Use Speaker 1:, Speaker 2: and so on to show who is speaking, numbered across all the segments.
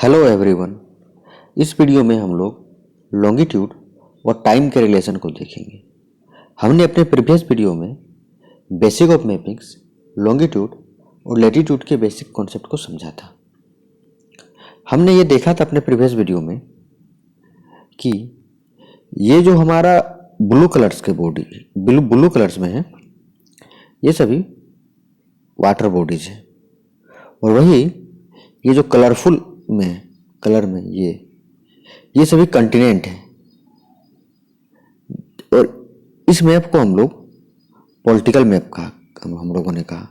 Speaker 1: Hello everyone. इस video में हम लोग लॉन्गिट्यूड और टाइम के रिलेशन को देखेंगे। हमने अपने प्रीवियस वीडियो में बेसिक ऑफ मैपिंग्स, लॉन्गिट्यूड और लैटिट्यूड के बेसिक कॉन्सेप्ट को समझा था। हमने ये देखा था अपने प्रीवियस वीडियो में कि ये जो हमारा ब्लू कलर्स के बॉडी ब्लू कलर्स में है, ये सभी वाटर बॉडीज है, और वही ये जो कलरफुल में कलर में ये सभी कंटिनेंट है। और इस मैप को हम लोग पॉलिटिकल मैप कहा, हम लोगों ने कहा,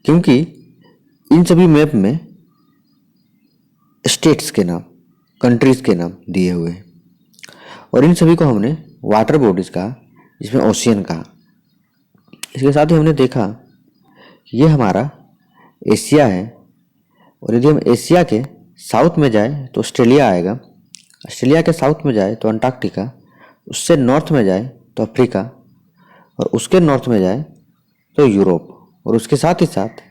Speaker 1: क्योंकि इन सभी मैप में स्टेट्स के नाम, कंट्रीज के नाम दिए हुए हैं, और इन सभी को हमने वाटर बॉडीज कहा, जिसमें ओशियन कहा। इसके साथ ही हमने देखा कि ये हमारा एशिया है, और यदि हम एशिया के साउथ में जाए तो ऑस्ट्रेलिया आएगा, ऑस्ट्रेलिया के साउथ में जाए तो अंटार्कटिका, उससे नॉर्थ में जाए तो अफ्रीका, और उसके नॉर्थ में जाए तो यूरोप, और उसके साथ ही साथ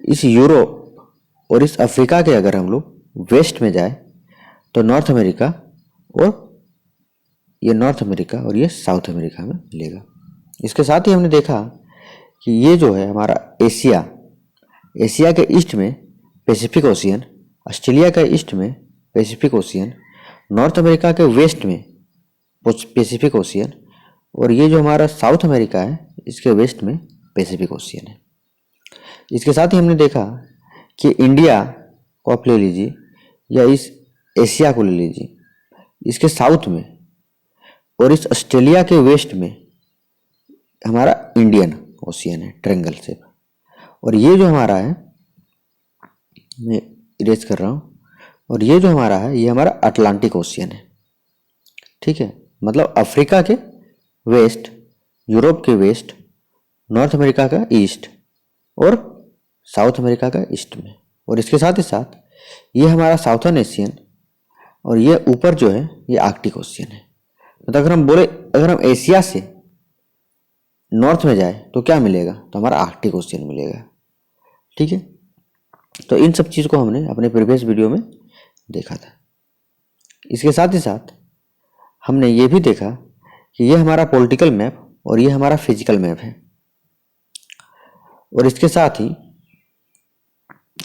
Speaker 1: इस यूरोप और इस अफ्रीका के अगर हम लोग वेस्ट में जाए तो नॉर्थ अमेरिका, और ये नॉर्थ अमेरिका और ये साउथ अमेरिका में मिलेगा। इसके साथ ही हमने देखा कि ये जो है हमारा एशिया, एशिया के ईस्ट में पैसिफिक ओशियन, ऑस्ट्रेलिया के ईस्ट में पैसिफिक ओशियन, नॉर्थ अमेरिका के वेस्ट में पैसिफिक ओशियन, और ये जो हमारा साउथ अमेरिका है इसके वेस्ट में पैसिफिक ओशियन है। इसके साथ ही हमने देखा कि इंडिया को आप ले लीजिए या इस एशिया को ले लीजिए, इसके साउथ में और इस ऑस्ट्रेलिया के वेस्ट में हमारा इंडियन ओशियन है, ट्रायंगल शेप। और ये जो हमारा है, मैं इरेज कर रहा हूँ, और ये जो हमारा है ये हमारा अटलांटिक ओशियन है। ठीक है, मतलब अफ्रीका के वेस्ट, यूरोप के वेस्ट, नॉर्थ अमेरिका का ईस्ट और साउथ अमेरिका का ईस्ट में, और इसके साथ ही साथ ये हमारा साउथर्न एशियन, और ये ऊपर जो है ये आर्कटिक ओशियन है। तो अगर हम बोले, अगर हम एशिया से नॉर्थ में जाए तो क्या मिलेगा, तो हमारा आर्कटिक ओशियन मिलेगा। ठीक है, तो इन सब चीज़ को हमने अपने प्रीवियस वीडियो में देखा था। इसके साथ ही साथ हमने ये भी देखा कि ये हमारा पॉलिटिकल मैप और ये हमारा फिजिकल मैप है, और इसके साथ ही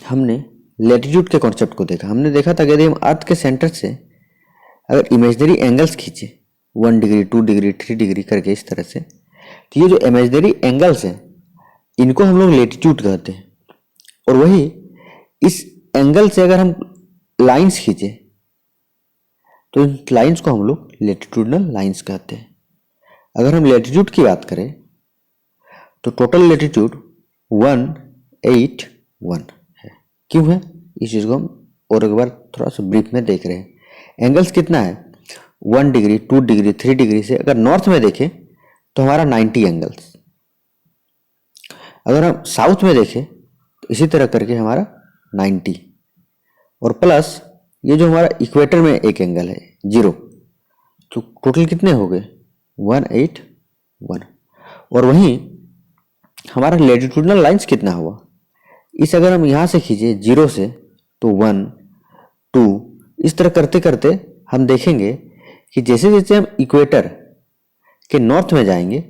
Speaker 1: हमने लैटिट्यूड के कॉन्सेप्ट को देखा। हमने देखा था कि यदि हम अर्थ के सेंटर से अगर इमेजिनरी एंगल्स खींचे 1 डिग्री, 2 डिग्री, 3 डिग्री करके इस तरह से, तो ये जो इमेजिनरी एंगल्स हैं इनको हम लोग लैटिट्यूड कहते हैं। और वही इस एंगल से अगर हम लाइंस खींचे तो इन लाइंस को हम लोग लैटिट्यूडनल लाइंस कहते हैं। अगर हम लैटिट्यूड की बात करें तो टोटल लैटिट्यूड 181 है। क्यों है, इस चीज़ को हम और एक बार थोड़ा सा ब्रीफ में देख रहे हैं। एंगल्स कितना है, 1 डिग्री, 2 डिग्री, 3 डिग्री से अगर नॉर्थ में देखें तो हमारा 90 एंगल्स। अगर हम साउथ में देखें तो इसी तरह करके हमारा 90, और प्लस ये जो हमारा इक्वेटर में एक एंगल है 0, तो टोटल कितने हो गए 181। और वहीं हमारा लैटिट्यूडनल लाइंस कितना हुआ, इस अगर हम यहाँ से खींचे 0 से तो 1, 2, इस तरह करते करते हम देखेंगे कि जैसे जैसे हम इक्वेटर के नॉर्थ में जाएंगे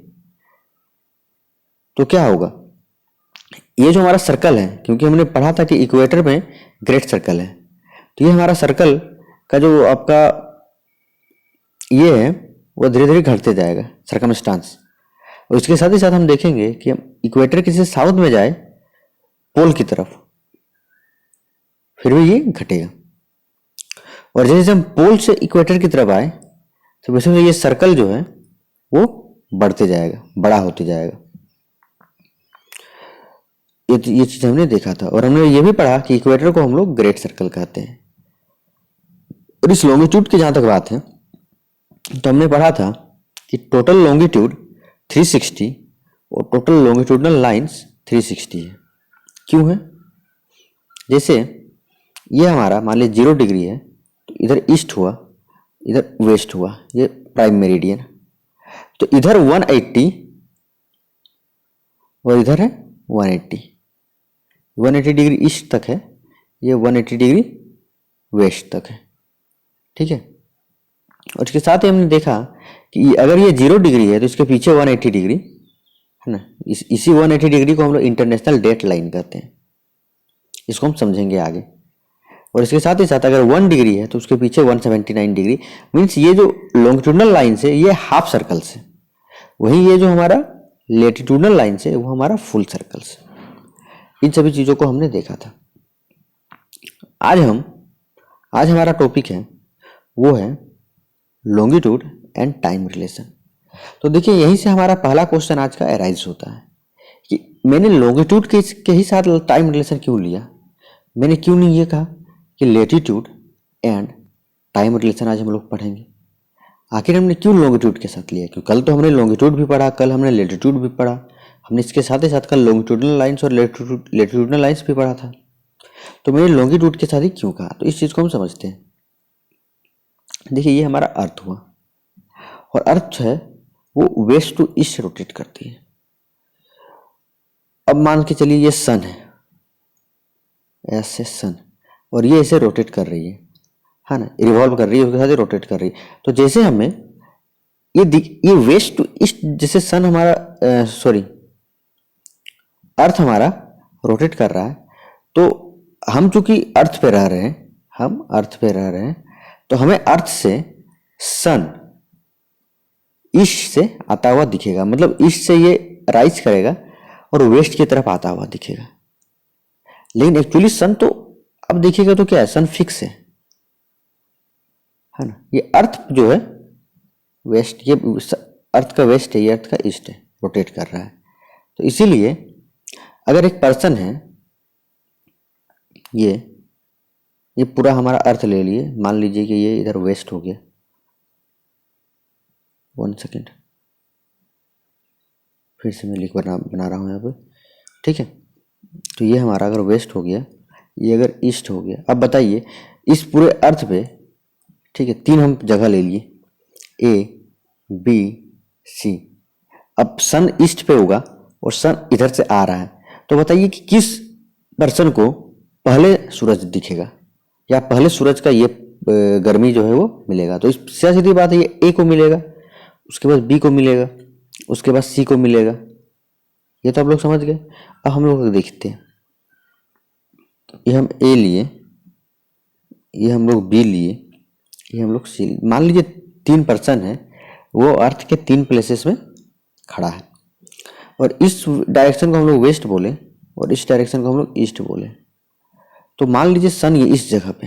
Speaker 1: तो क्या होगा, ये जो हमारा सर्कल है, क्योंकि हमने पढ़ा था कि इक्वेटर में ग्रेट सर्कल है, तो ये हमारा सर्कल का जो आपका ये है वो धीरे धीरे घटते जाएगा सर्कमस्टांस। और इसके साथ ही साथ हम देखेंगे कि हम इक्वेटर के से साउथ में जाए पोल की तरफ, फिर भी ये घटेगा। और जैसे जैसे हम पोल से इक्वेटर की तरफ आए तो वैसे ये सर्कल जो है वो बढ़ते जाएगा, बड़ा होते जाएगा। ये चीज हमने देखा था, और हमने ये भी पढ़ा कि इक्वेटर को हम लोग ग्रेट सर्कल कहते हैं। और इस लॉन्गिट्यूड की जहां तक बात है तो हमने पढ़ा था कि टोटल लॉन्गिट्यूड 360 और टोटल लॉन्गिट्यूडनल लाइंस 360 है। क्यों है, जैसे ये हमारा मान लीजिए 0 डिग्री है, तो इधर ईस्ट हुआ, इधर वेस्ट हुआ, ये प्राइम मेरिडियन, तो इधर 180 और इधर है 180 डिग्री ईस्ट तक है, ये 180 डिग्री वेस्ट तक है, ठीक है। और इसके साथ ही हमने देखा कि अगर ये 0 डिग्री है तो इसके पीछे 180 डिग्री है ना, इसी 180 डिग्री को हम लोग इंटरनेशनल डेट लाइन कहते हैं, इसको हम समझेंगे आगे। और इसके साथ ही साथ अगर 1 डिग्री है तो उसके पीछे 179 डिग्री, मीन्स ये जो लॉन्गिट्यूडनल लाइन से ये हाफ सर्कल से, वहीं ये जो हमारा लेटिट्यूडनल लाइन से वो हमारा फुल सर्कल से। इन सभी चीज़ों को हमने देखा था। आज हमारा टॉपिक है वो है लॉन्गिट्यूड एंड टाइम रिलेशन। तो देखिए यहीं से हमारा पहला क्वेश्चन आज का अराइज होता है कि मैंने लॉन्गिट्यूड के ही साथ टाइम रिलेशन क्यों लिया, मैंने क्यों नहीं ये कहा कि लेटिट्यूड एंड टाइम रिलेशन आज हम लोग पढ़ेंगे। आखिर हमने क्यों लॉन्गिट्यूड के साथ लिया, क्योंकि कल तो हमने लॉन्गिट्यूड भी पढ़ा, कल हमने लेटिट्यूड भी पढ़ा, हमने इसके साथ ही साथ कल लॉन्गिट्यूडनल लाइंस और लेटिट्यूडनल लाइंस भी पढ़ा था। तो मैंने लॉन्गिट्यूड के साथ ही क्यों कहा, तो इस चीज़ को हम समझते हैं। देखिए ये हमारा अर्थ हुआ, और अर्थ है वो वेस्ट टू ईस्ट रोटेट करती है। अब मान के चलिए ये सन है, ऐसे सन, और ये ऐसे रोटेट कर रही है ना, रिवॉल्व कर रही है, उसके साथ रोटेट कर रही है। तो जैसे हमें ये वेस्ट टू ईस्ट, जैसे सन हमारा अर्थ हमारा रोटेट कर रहा है, तो हम चूंकि अर्थ पे रह रहे हैं, तो हमें अर्थ से सन ईस्ट से आता हुआ दिखेगा, मतलब ईस्ट से ये राइज करेगा और वेस्ट की तरफ आता हुआ दिखेगा। लेकिन एक्चुअली सन तो अब देखिएगा तो क्या है, सन फिक्स है ना। ये अर्थ जो है वेस्ट, ये अर्थ का वेस्ट है, ये अर्थ का ईस्ट है, रोटेट कर रहा है। तो इसीलिए अगर एक पर्सन है, ये पूरा हमारा अर्थ ले लिए, मान लीजिए कि ये इधर वेस्ट हो गया, 1 सेकेंड, फिर से मैं बना रहा हूँ यहाँ पे, ठीक है। तो ये हमारा अगर वेस्ट हो गया, ये अगर ईस्ट हो गया, अब बताइए इस पूरे अर्थ पे, ठीक है, 3 हम जगह ले लिए, ए बी सी। अब सन ईस्ट पे होगा और सन इधर से आ रहा है, तो बताइए कि किस पर्सन को पहले सूरज दिखेगा, या पहले सूरज का ये गर्मी जो है वो मिलेगा। तो इस सीधी बात है, ये ए को मिलेगा, उसके बाद बी को मिलेगा, उसके बाद सी को मिलेगा। ये तो आप लोग समझ गए। अब हम लोग देखते हैं, ये हम ए लिए, ये हम लोग बी लिए, ये हम लोग सी। मान लीजिए 3 पर्सन है, वो अर्थ के 3 प्लेसेस में खड़ा है, और इस डायरेक्शन को हम लोग वेस्ट बोले और इस डायरेक्शन को हम लोग ईस्ट बोले। तो मान लीजिए सन ये इस जगह पे,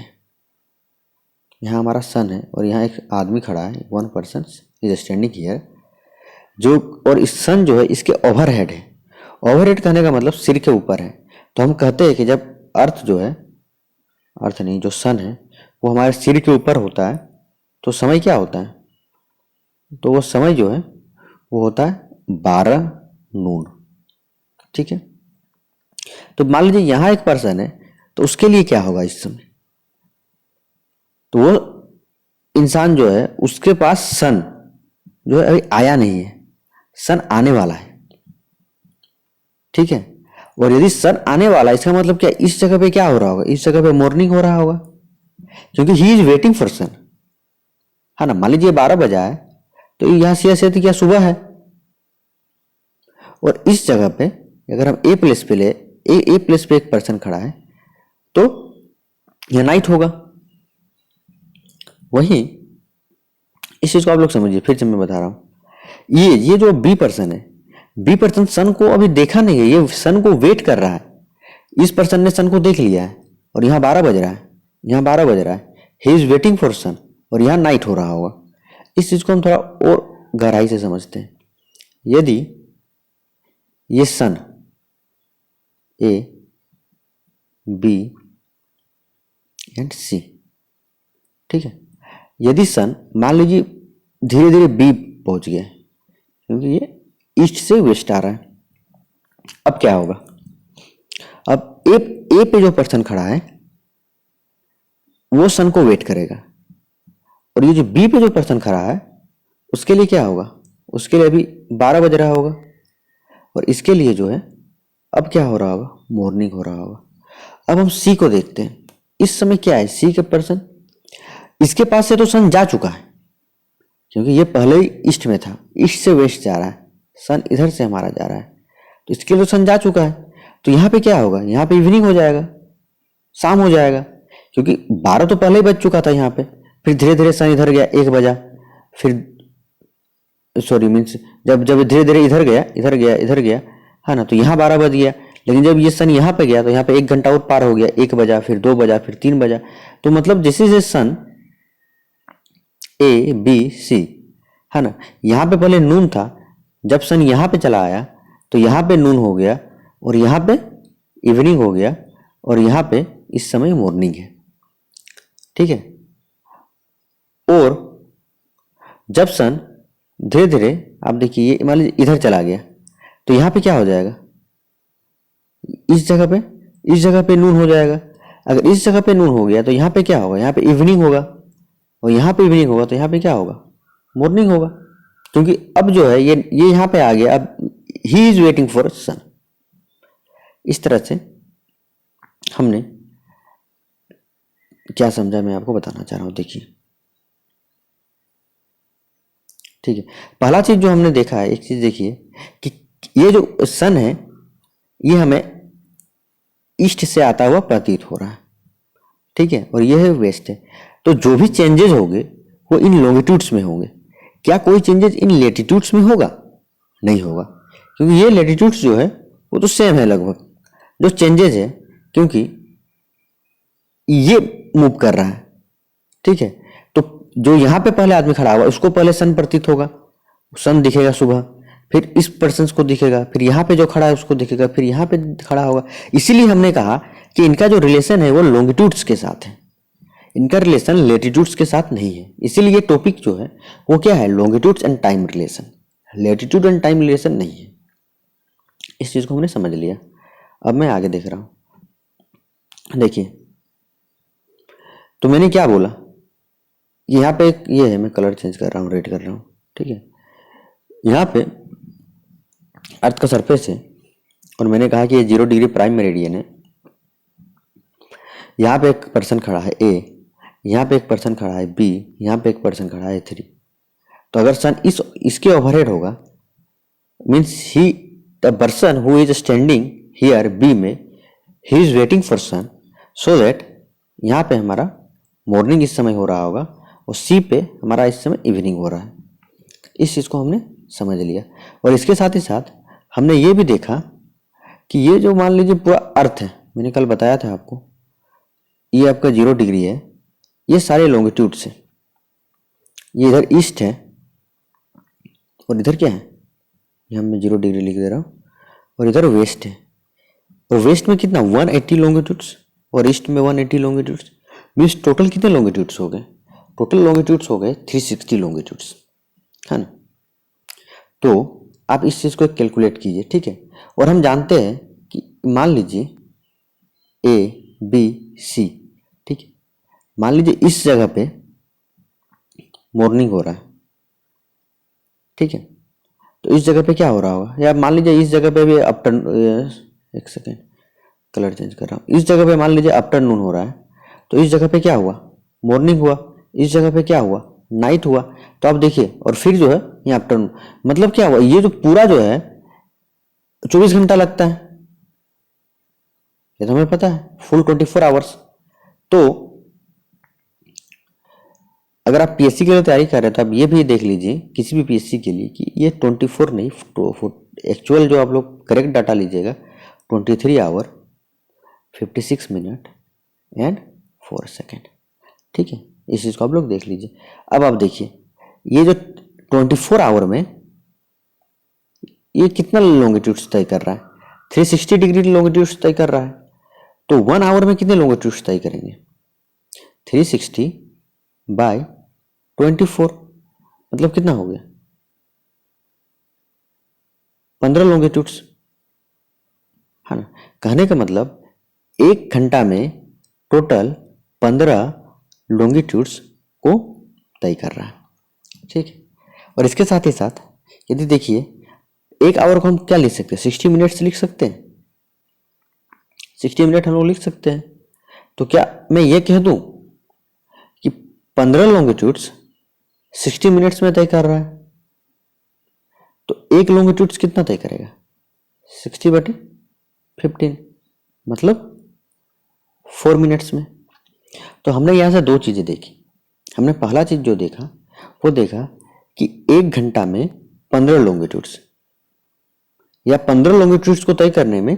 Speaker 1: यहाँ हमारा सन है और यहाँ एक आदमी खड़ा है, 1 पर्सन इज स्टैंडिंग हियर, जो, और इस सन जो है इसके ओवरहेड है। ओवरहेड कहने का मतलब सिर के ऊपर है। तो हम कहते हैं कि जब अर्थ जो है, अर्थ नहीं, जो सन है वो हमारे सिर के ऊपर होता है, तो समय क्या होता है, तो वो समय जो है वो होता है 12 नून, ठीक है। तो मान लीजिए यहाँ एक पर्सन है, तो उसके लिए क्या होगा इस समय, तो वो इंसान जो है उसके पास सन जो है अभी आया नहीं है, सन आने वाला है, ठीक है। और यदि सन आने वाला है, इसका मतलब क्या, इस जगह पे क्या हो रहा होगा, इस जगह पे मॉर्निंग हो रहा होगा, क्योंकि ही इज वेटिंग फॉर सन, है ना। मान लीजिए 12 बजा है, तो यहां से ऐसे क्या सुबह है, और इस जगह पे अगर हम ए प्लेस पे ए प्लेस पे एक पर्सन खड़ा है, तो यह नाइट होगा। वहीं इस चीज को आप लोग समझिए, फिर से मैं बता रहा हूं, ये जो बी पर्सन है, बी पर्सन सन को अभी देखा नहीं है, ये सन को वेट कर रहा है। इस पर्सन ने सन को देख लिया है और यहाँ 12 बज रहा है, यहाँ 12 बज रहा है, ही इज वेटिंग फॉर सन, और यहाँ नाइट हो रहा होगा। इस चीज को हम थोड़ा और गहराई से समझते हैं। यदि ये सन ए बी एंड सी, ठीक है, यदि सन मान लीजिए धीरे धीरे बी पहुंच गया, क्योंकि ये ईस्ट से वेस्ट आ रहा है, अब क्या होगा, अब ए पे जो पर्सन खड़ा है वो सन को वेट करेगा, और ये जो बी पे जो पर्सन खड़ा है उसके लिए क्या होगा, उसके लिए अभी 12 बज रहा होगा, और इसके लिए जो है अब क्या हो रहा होगा, मॉर्निंग हो रहा होगा। अब हम सी को देखते हैं, इस समय क्या है, सी के पर्सन, इसके पास से तो सन जा चुका है क्योंकि ये पहले ही ईस्ट में था, ईस्ट से वेस्ट जा रहा है, सन इधर से हमारा जा रहा है, तो इसके लिए तो सन जा चुका है। तो यहाँ पे क्या होगा, यहाँ पे इवनिंग हो जाएगा, शाम हो जाएगा, क्योंकि 12 तो पहले ही बज चुका था यहाँ पे। फिर धीरे धीरे सन इधर गया, 1 बजा, फिर सॉरी मीन्स जब जब धीरे धीरे इधर गया इधर गया इधर गया, है ना, तो यहाँ 12 बज गया। लेकिन जब ये सन यहाँ पे गया तो यहाँ पे 1 घंटा और पार हो गया, 1 बजा, फिर 2 बजा, फिर 3 बजा। तो मतलब जैसे जैसे सन ए बी सी, है ना, यहाँ पे पहले नून था, जब सन यहाँ पे चला आया तो यहाँ पे नून हो गया और यहाँ पे इवनिंग हो गया और यहाँ पे इस समय मॉर्निंग है, ठीक है। और जब सन धीरे धीरे आप देखिए ये मान लीजिए इधर चला गया तो यहाँ पे क्या हो जाएगा, इस जगह पे नून हो जाएगा। अगर इस जगह पे नून हो गया तो यहाँ पे क्या होगा, यहाँ पे इवनिंग होगा, और यहाँ पे इवनिंग होगा तो यहाँ पे क्या होगा, मॉर्निंग होगा, क्योंकि अब जो है ये यहाँ पे आ गया, अब ही इज वेटिंग फॉर सन। इस तरह से हमने क्या समझा मैं आपको बताना चाह रहा हूँ, देखिए, ठीक है। पहला चीज जो हमने देखा है, एक चीज देखिए कि ये जो सन है ये हमें ईस्ट से आता हुआ प्रतीत हो रहा है, ठीक है, और ये है वेस्ट है। तो जो भी चेंजेस होंगे वो इन लॉन्गिट्यूड्स में होंगे। क्या कोई चेंजेस इन लेटीट्यूड्स में होगा? नहीं होगा, क्योंकि ये लेटीट्यूड्स जो है वो तो सेम है लगभग। जो चेंजेस है क्योंकि ये मूव कर रहा है, ठीक है, तो जो यहाँ पे पहले आदमी खड़ा हुआ उसको पहले सन प्रतीत होगा, सन दिखेगा सुबह, फिर इस पर्सन को दिखेगा, फिर यहाँ पे जो खड़ा है उसको दिखेगा, फिर यहाँ पे खड़ा होगा। इसीलिए हमने कहा कि इनका जो रिलेशन है वो लॉन्गिट्यूड्स के साथ है, इनका रिलेशन लेटीट्यूड्स के साथ नहीं है। इसीलिए टॉपिक जो है वो क्या है, longitudes and time relation, latitude and time relation नहीं है। इस चीज को हमने समझ लिया। अब मैं आगे देख रहा हूं, देखिए, तो मैंने क्या बोला, यहाँ पे एक ये है, मैं कलर चेंज कर रहा हूँ, रेड कर रहा हूँ, ठीक है। यहाँ पे अर्थ का सरफेस है और मैंने कहा कि ये 0 डिग्री प्राइम मेरिडियन है। यहाँ पे एक पर्सन खड़ा है ए, यहाँ पे एक पर्सन खड़ा है बी, यहाँ पे एक पर्सन खड़ा है 3। तो अगर सन इसके ओवरहेड होगा, means he the person who is standing here B में, he is waiting for sun, so that यहाँ पे हमारा मॉर्निंग इस समय हो रहा होगा और सी पे हमारा इस समय इवनिंग हो रहा है। इस चीज को हमने समझ लिया। और इसके साथ ही साथ हमने ये भी देखा कि ये जो मान लीजिए पूरा अर्थ है, मैंने कल बताया था आपको, ये आपका 0 डिग्री है, ये सारे लॉन्गिट्यूड से, ये इधर ईस्ट है और इधर क्या है, यहाँ मैं 0 डिग्री लिख दे रहा हूँ, और इधर वेस्ट है। और वेस्ट में कितना 180 लॉन्गिट्यूड्स और ईस्ट में 180 लॉन्गिट्यूड्स, मीन्स टोटल कितने लॉन्गिट्यूड्स हो गए, टोटल लॉन्गिट्यूड्स हो गए 360 लॉन्गिट्यूड्स, है ना। तो आप इस चीज को कैलकुलेट कीजिए, ठीक है। और हम जानते हैं कि मान लीजिए ए बी सी, ठीक है, मान लीजिए इस जगह पे मॉर्निंग हो रहा है, ठीक है, तो इस जगह पे क्या हो रहा होगा, या मान लीजिए इस जगह पे भी आफ्टरनून, एक सेकेंड कलर चेंज कर रहा हूँ, इस जगह पे मान लीजिए आफ्टरनून हो रहा है, तो इस जगह पे क्या हुआ, मॉर्निंग हुआ, इस जगह पे क्या हुआ, नाइट हुआ। तो आप देखिए, और फिर जो है ये आफ्टरनून, मतलब क्या हुआ, ये जो पूरा जो है 24 घंटा लगता है, ये तो हमें पता है, फुल 24 आवर्स। तो अगर आप पीएससी के लिए तैयारी कर रहे हैं तो आप ये भी देख लीजिए किसी भी पीएससी के लिए कि ये 24 नहीं, एक्चुअल जो आप लोग करेक्ट डाटा लीजिएगा 23 आवर 56 मिनट एंड 4 सेकेंड, ठीक है। इस चीज को आप लोग देख लीजिए। अब आप देखिए ये जो 24 आवर में ये कितना लॉन्गिट्यूड तय कर रहा है, 360 डिग्री लॉन्गिट्यूड तय कर रहा है। तो 1 आवर में कितने लॉन्गिट्यूड तय करेंगे, 360 बाय 24, मतलब कितना हो गया, 15 लॉन्गिट्यूड्स, है ना। कहने का मतलब 1 घंटा में टोटल 15 लॉन्गिट्यूड्स को तय कर रहा है, ठीक है। और इसके साथ ही साथ यदि देखिए 1 आवर को हम क्या लिख सकते हैं, 60 मिनट्स लिख सकते हैं, 60 मिनट हम लोग लिख सकते हैं। तो क्या मैं ये कह दूं कि 15 लॉन्गिट्यूड्स 60 मिनट्स में तय कर रहा है? तो एक लॉन्गिट्यूड्स कितना तय करेगा? 60/15, मतलब 4 मिनट्स में। तो हमने यहां से दो चीजें देखी। हमने पहला चीज जो देखा वो देखा कि 1 घंटा में 15 लॉन्गिट्यूड्स या 15 लॉन्गिट्यूड्स को तय करने में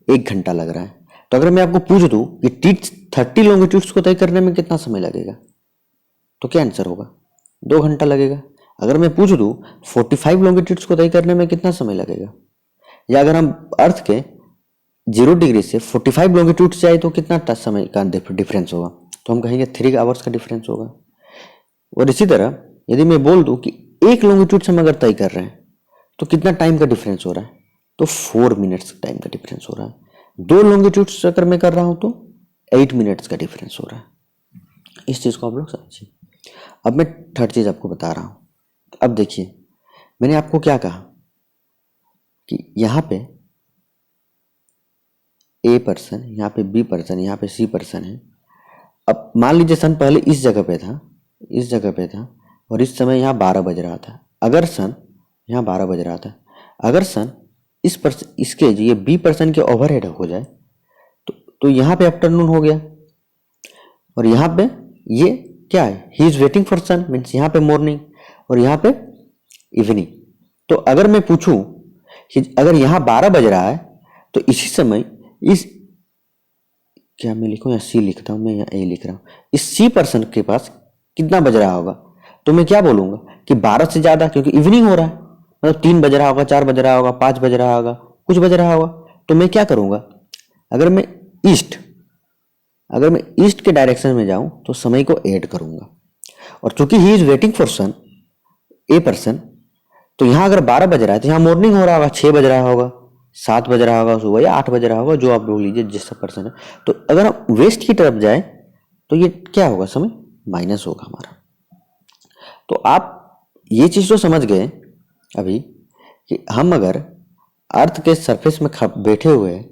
Speaker 1: 1 घंटा लग रहा है। तो अगर मैं आपको पूछ दूं कि 30 लॉन्गिट्यूड्स को तय करने में कितना समय लगेगा, तो क्या आंसर होगा? 2 घंटा लगेगा। अगर मैं पूछ दूं 45 लॉन्गिट्यूड्स को तय करने में कितना समय लगेगा, या अगर हम अर्थ के 0 डिग्री से 45 लॉन्गिट्यूड्स जाए तो कितना समय का डिफरेंस होगा, तो हम कहेंगे 3 आवर्स का डिफरेंस होगा। और इसी तरह यदि मैं बोल दूं कि 1 लॉन्गिट्यूड हम अगर तय कर रहे हैं तो कितना टाइम का डिफरेंस हो रहा है, तो 4 मिनट्स टाइम का डिफरेंस हो रहा है। 2 लॉन्गिट्यूड्स अगर मैं कर रहा हूं तो 8 मिनट्स का डिफरेंस हो रहा है। इस चीज को आप लोग समझिए। अब मैं थर्ड चीज आपको बता रहा हूं। अब देखिए, मैंने आपको क्या कहा कि यहां पे ए पर्सन, यहाँ पे बी पर्सन, यहाँ पे सी पर्सन है। अब मान लीजिए सन पहले इस जगह पे था, इस जगह पे था, और इस समय यहाँ 12 बज रहा था। अगर सन यहाँ 12 बज रहा था, अगर सन इस पर्सन इसके ये बी पर्सन के ओवरहेड हो जाए तो यहाँ पे आफ्टरनून हो गया, और यहाँ पे ये क्या है, he is waiting for son, means यहाँ पे मॉर्निंग और यहाँ पे इवनिंग। तो अगर मैं पूछूं कि अगर यहाँ 12 बज रहा है तो इसी समय इस, क्या मैं लिखूं या सी लिखता हूं, मैं यहाँ ए लिख रहा हूं, इस सी पर्सन के पास कितना बज रहा होगा, तो मैं क्या बोलूंगा कि 12 से ज्यादा, क्योंकि इवनिंग हो रहा है, मतलब 3 बज रहा होगा, 4 बज रहा होगा, 5 बज रहा होगा, कुछ बज रहा होगा। तो मैं क्या करूंगा, अगर मैं ईस्ट के डायरेक्शन में जाऊं तो समय को ऐड करूंगा। और चूंकि he is waiting for son, a person, तो यहां अगर 12 बज रहा है तो यहाँ मॉर्निंग हो रहा होगा, 6 बज रहा होगा, 7 बज रहा होगा सुबह, या 8 बज रहा होगा, जो आप लोग लीजिए जिस पर्सन है। तो अगर हम वेस्ट की तरफ जाए तो ये क्या होगा, समय माइनस होगा हमारा। तो आप ये चीज तो समझ गए अभी कि हम अगर अर्थ के सरफेस में बैठे हुए हैं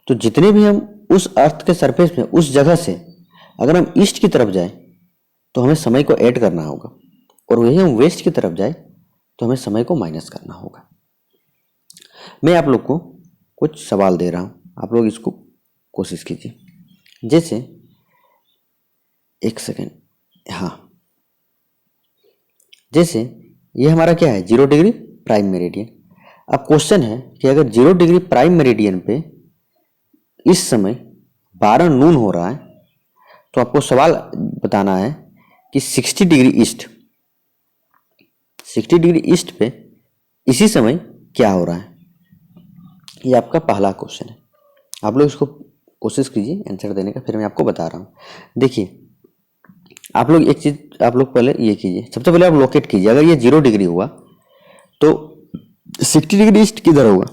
Speaker 1: तो जितने भी हम उस अर्थ के सरफेस में उस जगह से अगर हम ईस्ट की तरफ जाए तो हमें समय को ऐड करना होगा, और वही हम वेस्ट की तरफ जाए तो हमें समय को माइनस करना होगा। मैं आप लोग को कुछ सवाल दे रहा हूं, आप लोग इसको कोशिश कीजिए। जैसे एक सेकेंड, हाँ, जैसे ये हमारा क्या है, 0 डिग्री प्राइम मेरिडियन। अब क्वेश्चन है कि अगर 0 डिग्री प्राइम मेरिडियन पे इस समय 12 नून हो रहा है, तो आपको सवाल बताना है कि 60 डिग्री ईस्ट पे इसी समय क्या हो रहा है। ये आपका पहला क्वेश्चन है। आप लोग इसको कोशिश कीजिए आंसर देने का, फिर मैं आपको बता रहा हूं। देखिए, आप लोग एक चीज आप लोग पहले ये कीजिए, सबसे पहले आप लोकेट कीजिए। अगर ये 0 डिग्री हुआ तो 60 डिग्री ईस्ट किधर होगा,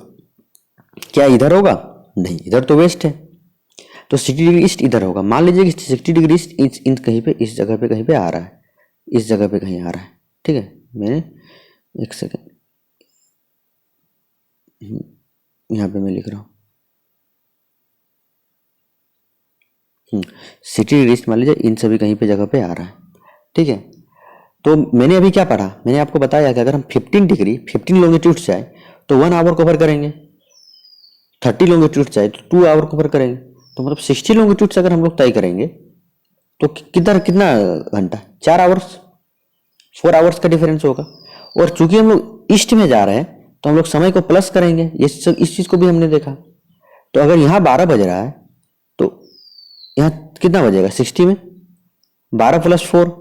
Speaker 1: क्या इधर होगा? नहीं, इधर तो वेस्ट है, तो 60 डिग्री ईस्ट इधर होगा। मान लीजिए कि 60 डिग्री ईस्ट इन कहीं पे, इस जगह पे कहीं पे आ रहा है, इस जगह पे कहीं आ रहा है, ठीक है। मैंने एक सेकेंड यहाँ पे मैं लिख रहा हूँ 60 डिग्री ईस्ट, मान लीजिए इन सभी कहीं पे जगह पे आ रहा है, ठीक है। तो मैंने अभी क्या पढ़ा, मैंने आपको बताया कि अगर हम 15 लॉन्गिट्यूड से आए तो 1 आवर कवर करेंगे, 30 लॉन्गिट्यूड से आए तो 2 आवर कवर करेंगे। तो मतलब 60 लॉन्गिट्यूड से अगर हम लोग तय करेंगे तो कितना घंटा, 4 आवर्स, 4 आवर्स का डिफरेंस होगा। और चूंकि हम लोग ईस्ट में जा रहे हैं तो हम लोग समय को प्लस करेंगे, इस चीज को भी हमने देखा। तो अगर यहाँ 12 बज रहा है तो यहाँ कितना बजेगा, 60 में 12 + 4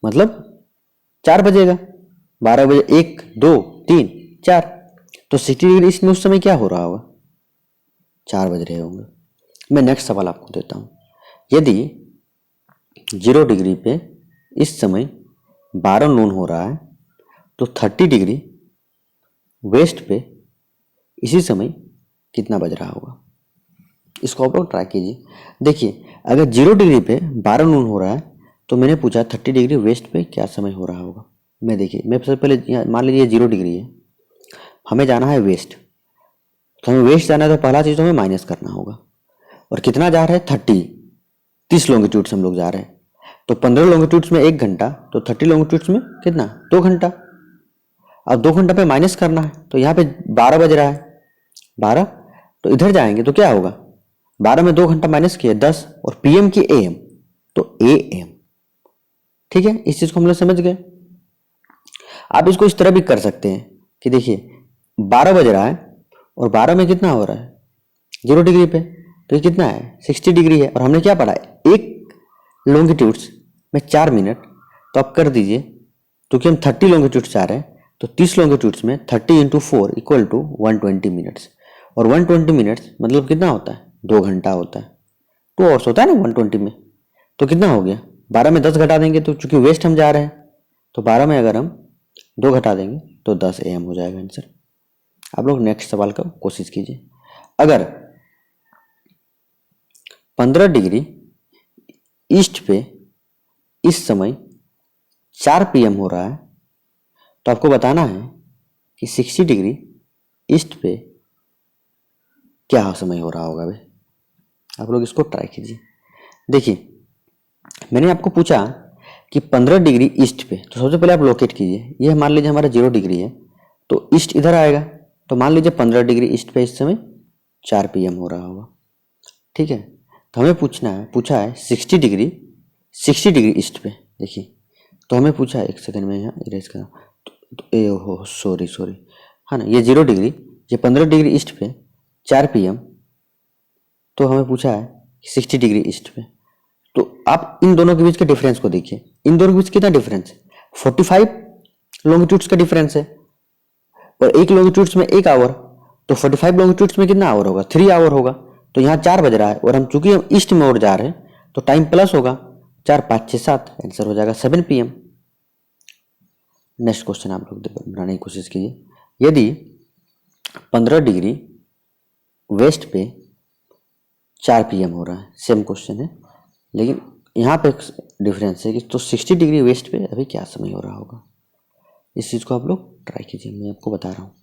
Speaker 1: मतलब 4 बजेगा। 12 बजे 1 2 3 4, तो 60 डिग्री ईस्ट में उस समय क्या हो रहा होगा, 4 बज रहे होंगे। मैं नेक्स्ट सवाल आपको देता हूं। यदि 0 डिग्री पे इस समय 12 नून हो रहा है तो 30 डिग्री वेस्ट पे इसी समय कितना बज रहा होगा, इसको आप लोग ट्राई कीजिए। देखिए, अगर 0 डिग्री पे 12 नून हो रहा है तो मैंने पूछा 30 डिग्री वेस्ट पे क्या समय हो रहा होगा। मैं देखिए, मैं सबसे पहले मान लीजिए 0 डिग्री है, हमें जाना है वेस्ट, तो हमें वेस्ट जाना है तो पहला चीज तो हमें माइनस करना होगा। और कितना जा रहा है 30 लॉन्गिट्यूड से हम लोग जा रहे हैं। तो 15 लॉन्गिट्यूड्स में 1 घंटा, तो 30 लॉन्गिट्यूड्स में कितना 2 घंटा। अब 2 घंटा पे माइनस करना है, तो यहाँ पे 12 बज रहा है, 12, तो इधर जाएंगे तो क्या होगा, 12 में 2 घंटा माइनस किया 10, और पीएम की एएम तो एएम। ठीक है, इस चीज को हम लोग समझ गए। आप इसको इस तरह भी कर सकते हैं कि देखिए 12 बज रहा है और 12 में कितना हो रहा है 0 डिग्री पे, तो ये कितना है 60 डिग्री है। और हमने क्या पढ़ा है, एक लॉन्गिट्यूड्स में 4 मिनट, तो आप कर दीजिए, क्योंकि हम 30 लॉन्गिट्यूड्स जा रहे हैं, तो 30 लॉन्गिट्यूड्स में 30 इंटू 4 इक्वल टू 120 मिनट्स। और 120 मिनट्स मतलब कितना होता है 2 घंटा होता है, 2 आवर्स होता है ना 120 में। तो कितना हो गया, 12 में 10 घटा देंगे, तो चूंकि वेस्ट हम जा रहे हैं, तो 12 में अगर हम 2 घटा देंगे तो 10 AM हो जाएगा आंसर। आप लोग नेक्स्ट सवाल का कोशिश कीजिए। अगर 15 डिग्री ईस्ट पे इस समय 4 PM हो रहा है, तो आपको बताना है कि 60 डिग्री ईस्ट पे क्या समय हो रहा होगा। भाई आप लोग इसको ट्राई कीजिए। देखिए मैंने आपको पूछा कि 15 डिग्री ईस्ट पे, तो सबसे पहले आप लोकेट कीजिए। ये मान लीजिए हमारा 0 डिग्री है, तो ईस्ट इधर आएगा, तो मान लीजिए 15 डिग्री ईस्ट पे इस समय 4 PM हो रहा होगा। ठीक है, तो हमें पूछा है 60 डिग्री ईस्ट पे। देखिए तो हमें पूछा है, एक सेकंड में यहाँ इरेज करा, तो सॉरी हाँ ना, ये 0 डिग्री, ये 15 डिग्री ईस्ट पे 4 PM, तो हमें पूछा है 60 डिग्री ईस्ट पे। तो आप इन दोनों के बीच के डिफरेंस को देखिए, इन दोनों के बीच कितना डिफरेंस है, 45 लॉन्गिट्यूड्स का डिफरेंस है, और एक लॉन्गिट्यूड्स में 1 आवर, तो 45 लॉन्गिट्यूड्स में कितना आवर होगा 3 आवर होगा। तो यहाँ 4 बज रहा है, और हम चूंकि हम ईस्ट में और जा रहे हैं, तो टाइम प्लस होगा, 4 5 6 7, आंसर हो जाएगा 7 PM। नेक्स्ट क्वेश्चन आप लोग बनाने की कोशिश कीजिए। यदि 15 डिग्री वेस्ट पे 4 PM हो रहा है, सेम क्वेश्चन है, लेकिन यहाँ पे डिफरेंस है कि तो 60 डिग्री वेस्ट पे अभी क्या समय हो रहा होगा। इस चीज़ को आप लोग ट्राई कीजिए, मैं आपको बता रहा हूँ।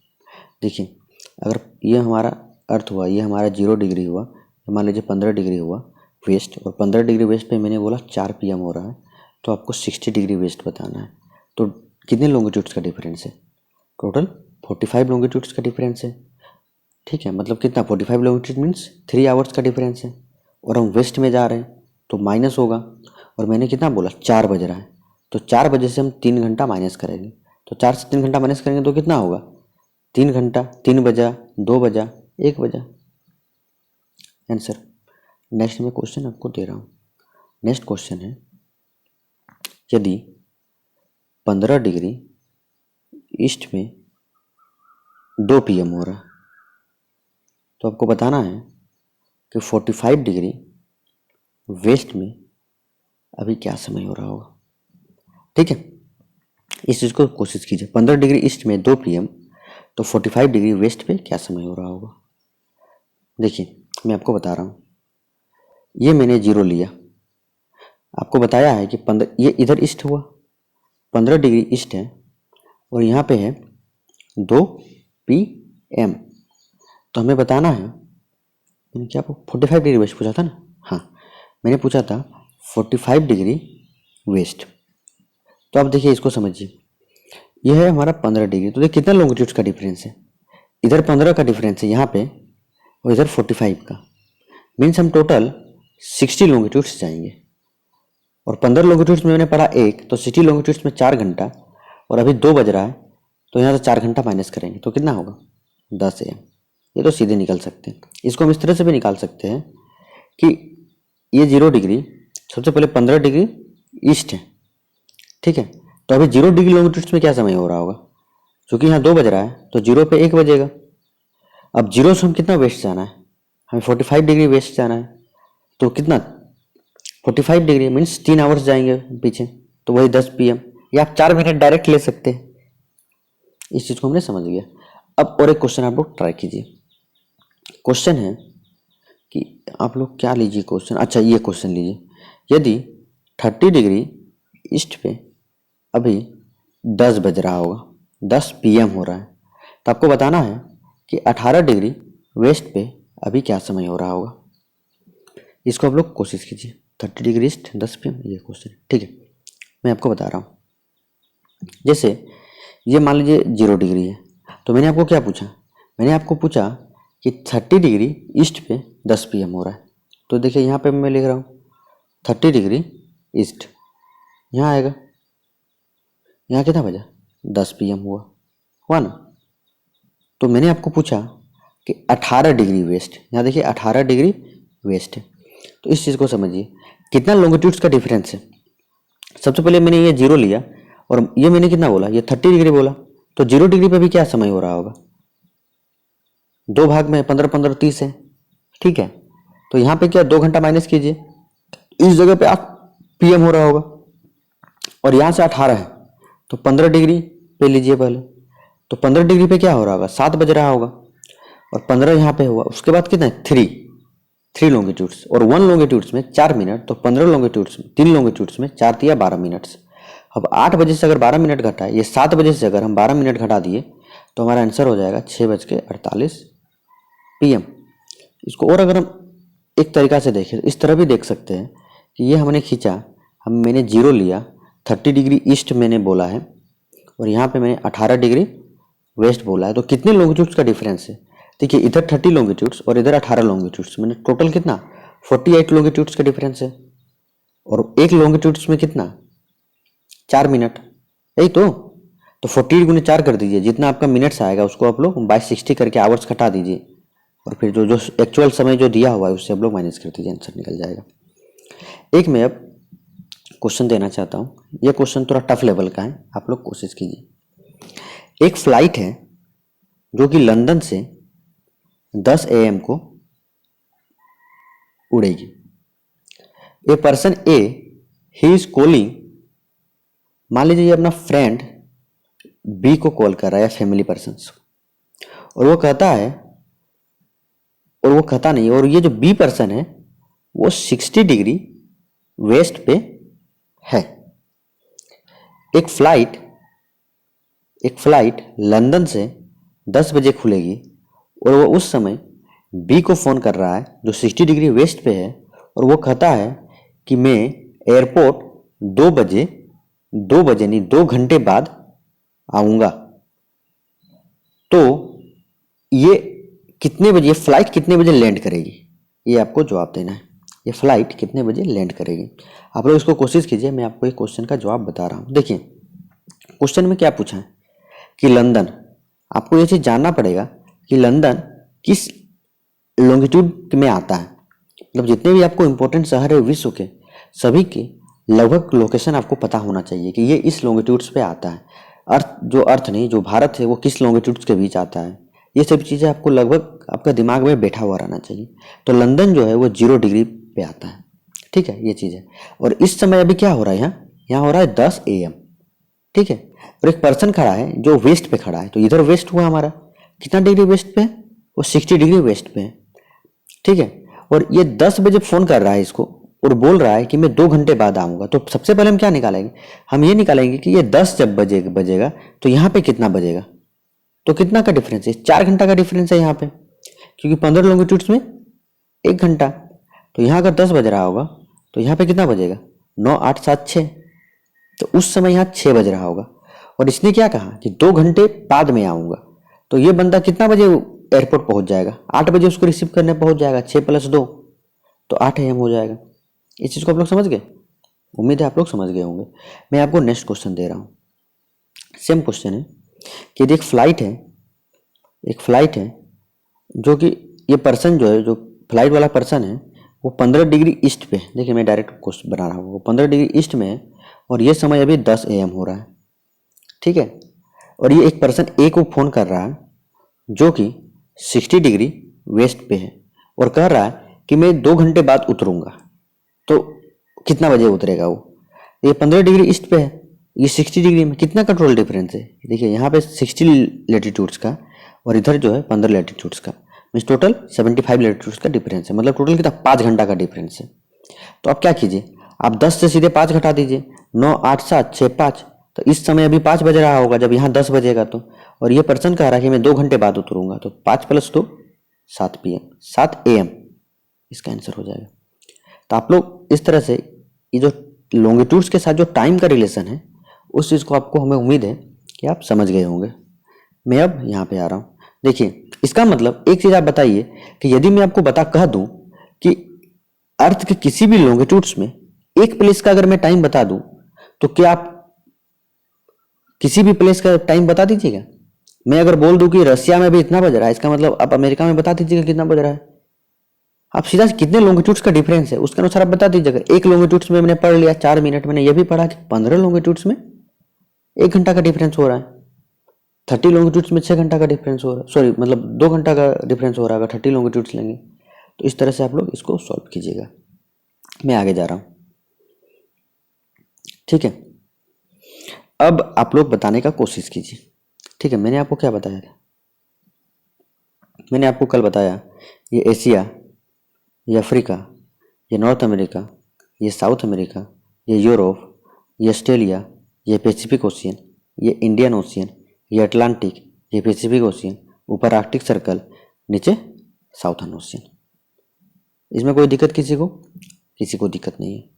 Speaker 1: देखिए अगर ये हमारा अर्थ हुआ, ये हमारा 0 डिग्री हुआ, मान लीजिए 15 डिग्री हुआ वेस्ट, और 15 डिग्री वेस्ट पे मैंने बोला 4 PM हो रहा है, तो आपको 60 डिग्री वेस्ट बताना है। तो कितने लॉन्गिट्यूड्स का डिफरेंस है, टोटल 45 लॉन्गिट्यूड्स का डिफरेंस है। ठीक है, मतलब कितना 45 लॉन्गिट्यूड मीन्स 3 आवर्स का डिफरेंस है, और हम वेस्ट में जा रहे हैं तो माइनस होगा। और मैंने कितना बोला 4 बज रहा है, तो 4 बजे से हम 3 घंटा माइनस करेंगे, तो 4 से 3 घंटा माइनस करेंगे तो कितना होगा 3 घंटा, 3 बजा, 2 बजा, 1 बजा, आंसर। नेक्स्ट मैं क्वेश्चन आपको दे रहा हूँ। नेक्स्ट क्वेश्चन है, यदि 15 डिग्री ईस्ट में 2 PM हो रहा है, तो आपको बताना है कि 45 डिग्री वेस्ट में अभी क्या समय हो रहा होगा। ठीक है, इस चीज़ को कोशिश कीजिए, 15 डिग्री ईस्ट में 2 PM, तो 45 डिग्री वेस्ट पे क्या समय हो रहा होगा। देखिए मैं आपको बता रहा हूँ, ये मैंने 0 लिया, आपको बताया है कि 15, ये इधर ईस्ट हुआ, 15 डिग्री ईस्ट है, और यहाँ पे है 2 PM, तो हमें बताना है, मैंने क्या 45 डिग्री वेस्ट पूछा था ना, हाँ मैंने पूछा था 45 डिग्री वेस्ट। तो अब देखिए इसको समझिए, यह है हमारा 15 डिग्री, तो देखिए कितना लॉन्गिट्यूड का डिफरेंस है, इधर 15 का डिफरेंस है यहाँ पे, और इधर 45 का, मीन्स हम टोटल 60 लॉन्गिट्यूड्स जाएंगे। और 15 लॉन्गिट्यूड्स में मैंने पढ़ा 1, तो 60 लॉन्गिट्यूड्स में 4 घंटा, और अभी 2 बज रहा है, तो यहाँ से 4 घंटा माइनस करेंगे तो कितना होगा 10 AM। ये तो सीधे निकल सकते हैं। इसको हम इस तरह से भी निकाल सकते हैं कि ये 0 डिग्री, सबसे पहले 15 डिग्री ईस्ट है, ठीक है, तो अभी 0 डिग्री लॉन्गिट्यूड्स में क्या समय हो रहा होगा, क्योंकि यहाँ 2 बज रहा है, तो 0 पे 1 बजेगा। अब 0 से हम कितना वेस्ट जाना है, हमें 45 डिग्री वेस्ट जाना है, तो कितना 45 डिग्री मीन्स 3 आवर्स जाएंगे पीछे, तो वही 10 PM, या आप 4 मिनट डायरेक्ट ले सकते हैं। इस चीज़ को हमने समझ लिया। अब और एक क्वेश्चन आप लोग ट्राई कीजिए। क्वेश्चन है कि आप लोग क्या लीजिए क्वेश्चन, अच्छा ये क्वेश्चन लीजिए, यदि 30 डिग्री ईस्ट पे अभी 10 बज रहा होगा, 10 PM हो रहा है, तो आपको बताना है कि 18 डिग्री वेस्ट पे अभी क्या समय हो रहा होगा। इसको आप लोग कोशिश कीजिए। 30 डिग्री ईस्ट 10 PM ये क्वेश्चन, ठीक है। मैं आपको बता रहा हूँ, जैसे ये मान लीजिए 0 डिग्री है, तो मैंने आपको क्या पूछा, मैंने आपको पूछा कि 30 डिग्री ईस्ट पे 10 PM हो रहा है। तो देखिए यहाँ पे मैं लिख रहा हूँ 30 डिग्री ईस्ट, यहाँ आएगा, यहाँ कितना बजा 10 PM हुआ ना। तो मैंने आपको पूछा कि 18 डिग्री वेस्ट, यहाँ देखिए 18 डिग्री वेस्ट है। तो इस चीज़ को समझिए कितना लॉन्गिट्यूड्स का डिफरेंस है। सबसे पहले मैंने ये 0 लिया और ये मैंने कितना बोला, ये 30 डिग्री बोला, तो 0 डिग्री पे भी क्या समय हो रहा होगा, 2 भाग में 15 15 30 है, ठीक है। तो यहाँ पे क्या 2 घंटा माइनस कीजिए, इस जगह पे 8 PM हो रहा होगा और यहाँ से 18 है, तो 15 डिग्री पे लीजिए पहले, तो 15 डिग्री पे क्या हो रहा होगा, 7 बज रहा होगा और 15 यहाँ पे हुआ। उसके बाद कितना है 3 लॉन्गिट्यूड्स और 1 लॉन्गिट्यूड्स में 4 मिनट, तो 15 लॉन्गिट्यूड्स में 3 लॉन्गिट्यूड्स में 4 या 12 मिनट्स। अब 8 बजे से अगर 12 मिनट घटा है, ये 7 बजे से अगर हम 12 मिनट घटा दिए तो हमारा आंसर हो जाएगा 6:48 PM। इसको और अगर हम एक तरीका से देखें, इस तरह भी देख सकते हैं कि ये हमने खींचा, मैंने 0 लिया, 30 डिग्री ईस्ट मैंने बोला है और यहाँ पे मैंने 18 डिग्री वेस्ट बोला है, तो कितने लॉन्गिट्यूड्स का डिफरेंस है। देखिए इधर 30 लॉन्गिट्यूड्स और इधर 18 लॉन्गिट्यूड्स, मैंने टोटल कितना 48 लॉन्गिट्यूड्स का डिफरेंस है और एक लॉन्गिट्यूड्स में कितना 4 मिनट, यही तो 48 गुने 4 कर दीजिए, जितना आपका मिनट्स आएगा उसको आप लोग बाय 60 करके आवर्स घटा दीजिए और फिर जो एक्चुअल समय जो दिया हुआ है उससे आप लोग माइनस कर दीजिए, आंसर निकल जाएगा। एक मैं अब क्वेश्चन देना चाहता हूँ, यह क्वेश्चन थोड़ा टफ लेवल का है, आप लोग कोशिश कीजिए। एक फ्लाइट है जो कि लंदन से 10 AM को उड़ेगी। A person A he is calling, मान लीजिए ये अपना फ्रेंड बी को कॉल कर रहा है, फैमिली पर्सन, और वो कहता है, और वो कहता नहीं, और ये जो बी पर्सन है वो 60 डिग्री वेस्ट पे है। एक फ्लाइट लंदन से 10 बजे खुलेगी और वो उस समय बी को फ़ोन कर रहा है जो 60 डिग्री वेस्ट पे है, और वो कहता है कि मैं एयरपोर्ट 2 बजे नहीं 2 घंटे बाद आऊँगा। तो ये कितने बजे, ये फ्लाइट कितने बजे लैंड करेगी, ये आपको जवाब देना है। ये फ्लाइट कितने बजे लैंड करेगी, आप लोग इसको कोशिश कीजिए। मैं आपको एक क्वेश्चन का जवाब बता रहा हूँ। देखिए क्वेश्चन में क्या पूछा है कि लंदन, आपको ये चीज़ जानना पड़ेगा कि लंदन किस लॉन्गिट्यूड में आता है। मतलब जितने भी आपको इंपॉर्टेंट शहर है विश्व के, सभी के लगभग लोकेशन आपको पता होना चाहिए कि ये इस लॉन्गिट्यूड्स पे आता है। अर्थ नहीं, जो भारत है वो किस लॉन्गिट्यूड्स के बीच आता है, ये सब चीज़ें आपको लगभग आपका दिमाग में बैठा हुआ रहना चाहिए। तो लंदन जो है वो 0 डिग्री पे आता है, ठीक है, ये चीज़ है। और इस समय अभी क्या हो रहा है, यहाँ हो रहा है 10 AM, ठीक है। और एक पर्सन खड़ा है जो वेस्ट पे खड़ा है, तो इधर वेस्ट हुआ हमारा कितना डिग्री वेस्ट पे, वो 60 डिग्री वेस्ट पे है, ठीक है। और ये 10 बजे फ़ोन कर रहा है इसको और बोल रहा है कि मैं 2 घंटे बाद आऊँगा। तो सबसे पहले हम क्या निकालेंगे, हम ये निकालेंगे कि ये 10 जब बजेगा तो यहाँ पे कितना बजेगा, तो कितना का डिफरेंस है, 4 घंटा का डिफरेंस है यहाँ पे, क्योंकि 15 लॉन्गिट्यूड्स में 1 घंटा। तो यहाँ अगर 10 बज रहा होगा तो यहाँ पे कितना बजेगा, 9 8 7 6, तो उस समय यहाँ 6 बज रहा होगा। और इसने क्या कहा कि 2 घंटे बाद में आऊँगा, तो ये बंदा कितना बजे एयरपोर्ट पहुँच जाएगा, 8 बजे उसको रिसीव करने पहुँच जाएगा, 6 + 2 तो 8 AM हो जाएगा। इस चीज़ को आप लोग समझ गए, उम्मीद है आप लोग समझ गए होंगे। मैं आपको नेक्स्ट क्वेश्चन दे रहा हूँ, सेम क्वेश्चन है कि एक फ्लाइट है जो कि ये पर्सन जो है, जो फ्लाइट वाला पर्सन है वो 15 डिग्री ईस्ट पे, देखिए मैं डायरेक्ट क्वेश्चन बना रहा हूँ, वो 15 डिग्री ईस्ट में है और ये समय अभी 10 AM हो रहा है, ठीक है। और ये एक पर्सन ए को फ़ोन कर रहा है जो कि 60 डिग्री वेस्ट पे है और कह रहा है कि मैं 2 घंटे बाद उतरूँगा। तो कितना बजे उतरेगा वो, ये 15 डिग्री ईस्ट पे है, ये 60 डिग्री में, कितना कंट्रोल डिफरेंस है। देखिए यहाँ पे 60 लेटीट्यूड्स का और इधर जो है 15 लेटीट्यूड्स का, मीन्स टोटल 75 लेटीट्यूड्स का डिफरेंस है। मतलब टोटल कितना 5 घंटा का डिफरेंस है। तो आप क्या कीजिए, आप 10 से सीधे 5 घटा दीजिए, 9 8 7 6 5, तो इस समय अभी 5 बज रहा होगा जब यहाँ 10 बजेगा। तो और ये पर्सन कह रहा है कि मैं 2 घंटे बाद उतरूँगा, तो 5 + 2 7 PM 7 AM इसका आंसर हो जाएगा। तो आप लोग इस तरह से ये जो लॉन्गिट्यूड्स के साथ जो टाइम का रिलेशन है उस चीज़ को आपको हमें उम्मीद है कि आप समझ गए होंगे। मैं अब यहाँ पे आ रहा हूँ। देखिए इसका मतलब एक चीज़ आप बताइए कि यदि मैं आपको कह दूँ कि अर्थ के किसी भी लॉन्गिट्यूड्स में एक प्लेस का अगर मैं टाइम बता दूं तो क्या आप किसी भी प्लेस का टाइम बता दीजिएगा? मैं अगर बोल दूं कि रशिया में भी इतना बज रहा है, इसका मतलब आप अमेरिका में बता दीजिएगा कितना बज रहा है। आप सीधा कितने लॉन्गिट्यूड्स का डिफरेंस है उसके अनुसार आप बता दीजिएगा। एक लॉन्गिट्यूड्स में मैंने पढ़ लिया 4 मिनट, मैंने ये भी पढ़ा कि 15 लॉन्गिट्यूड्स में 1 घंटा का डिफरेंस हो रहा है, 30 लॉन्गिट्यूड्स में 6 घंटा का डिफरेंस हो रहा है, सॉरी मतलब 2 घंटा का डिफरेंस हो रहा है अगर 30 लॉन्गिट्यूड्स लेंगे। तो इस तरह से आप लोग इसको सॉल्व कीजिएगा। मैं आगे जा रहा हूँ, ठीक है। अब आप लोग बताने का कोशिश कीजिए, ठीक है। मैंने आपको क्या बताया था? मैंने आपको कल बताया ये एशिया, ये अफ्रीका, ये नॉर्थ अमेरिका, ये साउथ अमेरिका, ये यूरोप, ये ऑस्ट्रेलिया, ये पैसिफिक ओशियन, ये इंडियन ओशियन, ये अटलांटिक, ये पैसिफिक ओशियन, ऊपर आर्कटिक सर्कल, नीचे साउथर्न ओशियन। इसमें कोई दिक्कत किसी को? किसी को दिक्कत नहीं है।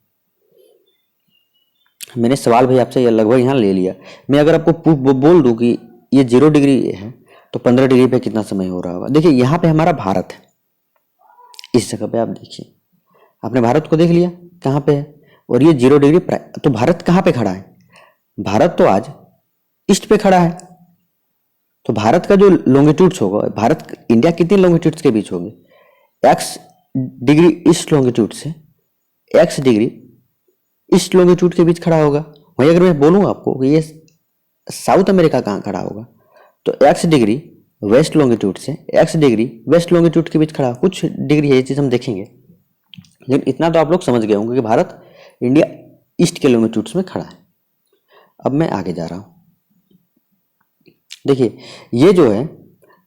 Speaker 1: मैंने सवाल भाई आपसे ये लगभग यहाँ ले लिया। मैं अगर आपको बोल दूं कि ये 0 डिग्री है तो 15 डिग्री पे कितना समय हो रहा होगा? देखिए यहाँ पे हमारा भारत है, इस जगह पे आप देखिए, आपने भारत को देख लिया कहाँ पे है, और ये 0 डिग्री तो भारत कहाँ पे खड़ा है? भारत तो आज ईस्ट पे खड़ा है। तो भारत का जो लॉन्गिट्यूड्स होगा, भारत इंडिया कितनी लॉन्गिट्यूड्स के बीच होंगे? x डिग्री ईस्ट लॉन्गिट्यूड से x डिग्री ईस्ट लॉन्गिट्यूड के बीच खड़ा होगा। वहीं अगर मैं बोलूँ आपको कि ये साउथ अमेरिका कहाँ खड़ा होगा, तो x डिग्री वेस्ट लॉन्गिट्यूड से x डिग्री वेस्ट लॉन्गिट्यूड के बीच खड़ा, कुछ डिग्री है, ये चीज़ हम देखेंगे। लेकिन इतना तो आप लोग समझ गए होंगे कि भारत इंडिया ईस्ट के लॉन्गिट्यूड्स में खड़ा है। अब मैं आगे जा रहा हूँ। देखिए ये जो है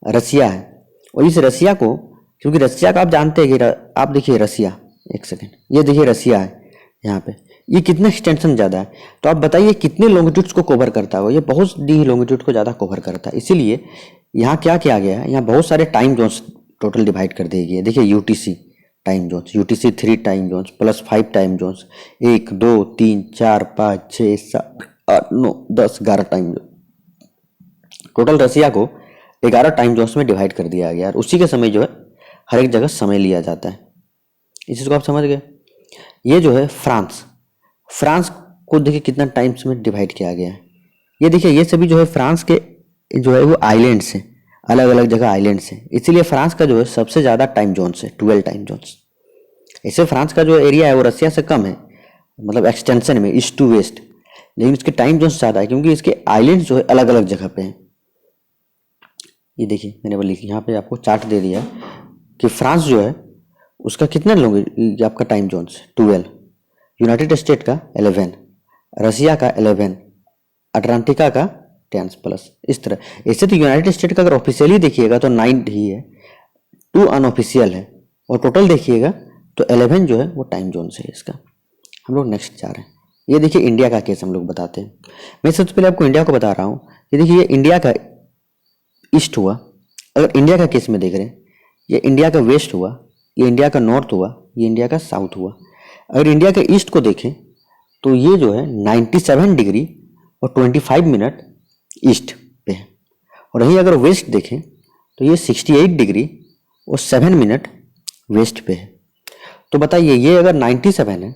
Speaker 1: रसिया है, और इस रसिया को, क्योंकि रसिया का आप जानते हैं कि आप देखिए रसिया, एक सेकेंड, ये देखिए रसिया है यहाँ पे, ये कितना एक्सटेंशन ज़्यादा है, तो आप बताइए कितने लॉन्गिट्यूड्स को कवर करता है? ये बहुत डी लॉन्गिट्यूड को ज़्यादा कवर करता है। इसीलिए यहाँ क्या किया गया है, यहाँ बहुत सारे टाइम जोन्स टोटल डिवाइड कर दिए गए। देखिए UTC time zones, UTC 3 time zones plus 5 time zones, 1 2 3 4 5 6 7 8 9 10 11 time zone, total रसिया को 11 टाइम जोन्स में डिवाइड कर दिया गया। और उसी के समय जो है हर एक जगह समय लिया जाता है। इस चीज़ को आप समझ गए। ये जो है फ्रांस, फ्रांस को देखिए कितना टाइम्स में डिवाइड किया गया है। ये देखिए ये सभी जो है फ्रांस के जो है वो आइलैंड्स हैं, अलग अलग जगह आइलैंड्स हैं, इसीलिए फ्रांस का जो है सबसे ज़्यादा टाइम जोन्स है, 12 टाइम जोन्स। ऐसे फ्रांस का जो एरिया है वो रसिया से कम है, मतलब एक्सटेंशन में ईस्ट टू वेस्ट, लेकिन इसके टाइम जोन्स ज़्यादा है क्योंकि इसके आइलैंड्स जो है अलग अलग जगह पे हैं। ये देखिए मैंने बोली यहाँ पे आपको चार्ट दे दिया है कि फ्रांस जो है उसका कितना लोगे आपका टाइम जोन्स 12, यूनाइटेड स्टेट का 11, रसिया का 11, अटलांटिका का 10 प्लस, इस तरह। ऐसे तो यूनाइटेड स्टेट का अगर ऑफिशियली देखिएगा तो 9 ही है, 2 अनऑफिशियल है, और टोटल देखिएगा तो 11 जो है वो टाइम जोन है इसका। हम लोग नेक्स्ट जा रहे हैं। ये देखिए इंडिया का केस हम लोग बताते हैं। मैं सबसे पहले आपको इंडिया को बता रहा हूँ। ये देखिए ये इंडिया का ईस्ट हुआ, अगर इंडिया का केस में देख रहे हैं, ये इंडिया का वेस्ट हुआ, ये इंडिया का नॉर्थ हुआ, ये इंडिया का साउथ हुआ। अगर इंडिया के ईस्ट को देखें तो ये जो है 97 डिग्री और 25 मिनट ईस्ट पे है, और यहीं अगर वेस्ट देखें तो ये 68 डिग्री और 7 मिनट वेस्ट पे है। तो बताइए ये अगर 97 है